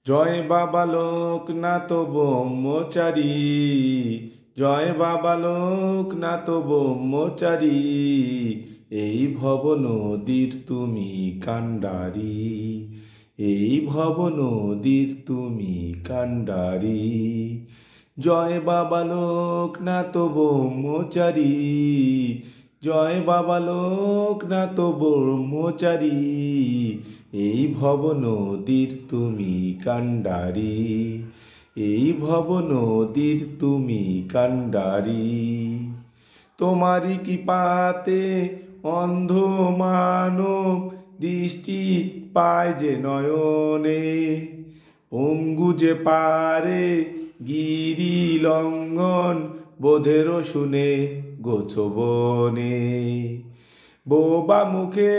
জয় বাবা লোকনাথ ব্রহ্মচারী, জয় বাবা লোকনাথ ব্রহ্মচারী। এই ভব নদীর তুমি কান্ডারি, এই ভব নদীর তুমি কান্ডারি। জয় বাবা লোকনাথ ব্রহ্মচারী, জয় বাবা লোকনাথ ব্রহ্মচারী। এই ভব নদীর তুমি কান্ডারি, এই ভব নদীর তুমি কান্ডারি। তোমারই কৃপাতে অন্ধ মানব দৃষ্টি পায় যে নয়নে, পঙ্গু যে পারে গিরি লঙ্ঘন বোধের শুনে গোছবনে। বোবা মুখে,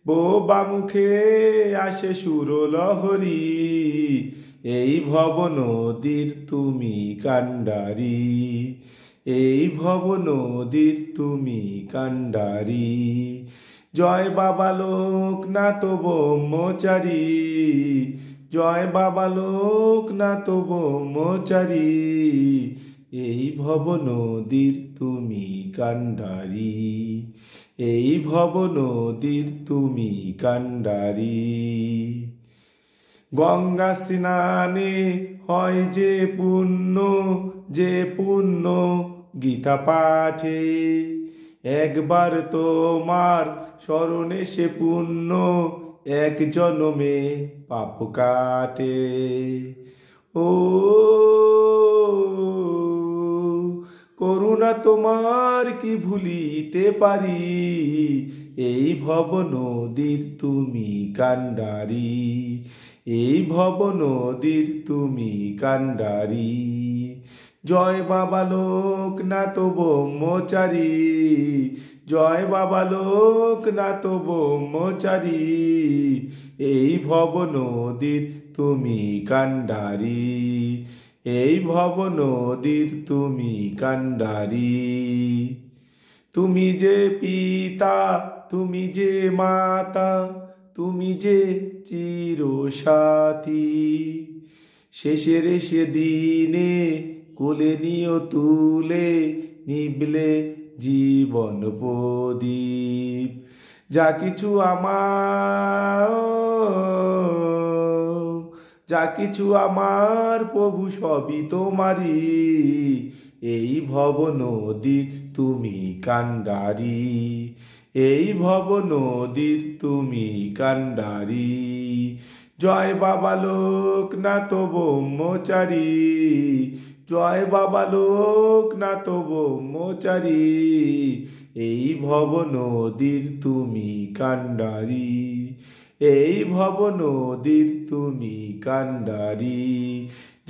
বোবা মুখে আসে সুরলহরী। এই ভব নদীর তুমি কান্ডারি, এই ভব নদীর তুমি কান্ডারি। জয় বাবা লোকনাথ ব্রহ্মচারী, জয় বাবা লোকনাথ ব্রহ্মচারী। এই ভব নদীর তুমি কান্ডারি, এই ভব নদীর তুমি কান্ডারি। গঙ্গা স্নানে হয় যে পুণ্য, যে পুণ্য গীতা পাঠে। একবার তোমার স্মরণে সে পুণ্য এক জন্মে পাপ কাটে। ও করুণা তোমার কি ভুলিতে পারি, এই ভব নদীর তুমি কান্ডারি, এই ভব নদীর তুমি কান্ডারি। জয় বাবা লোকনাথ ব্রহ্মচারী, জয় বাবা লোকনাথ ব্রহ্মচারী। এই ভব নদীর তুমি কান্ডারি, এই ভব নদীর তুমি কান্ডারি। তুমি যে পিতা, তুমি যে মাতা, তুমি যে চিরসাথী। শেষের সে দিনে কোলে নিও তুলে, নিবলে জীবন প্রদীপ। যা কিছু আমার, যা কিছু আমার প্রভু সবই তোমারি। এই ভব নদীর তুমি কান্ডারি, এই ভব নদীর তুমি কান্ডারি। জয় বাবা লোকনাথ ব্রহ্মচারী, জয় বাবা লোকনাথ ব্রহ্মচারী। এই ভব নদীর তুমি কান্ডারি, এই ভব নদীর তুমি কান্ডারি।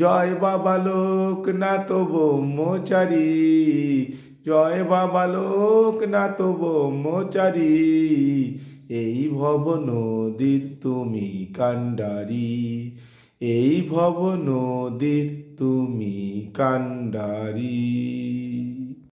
জয় বাবা লোকনাথ ব্রহ্মচারী, জয় বাবা লোকনাথ ব্রহ্মচারী। এই ভব নদীর তুমি কান্ডারি, এই ভব নদীর তুমি কান্ডারি।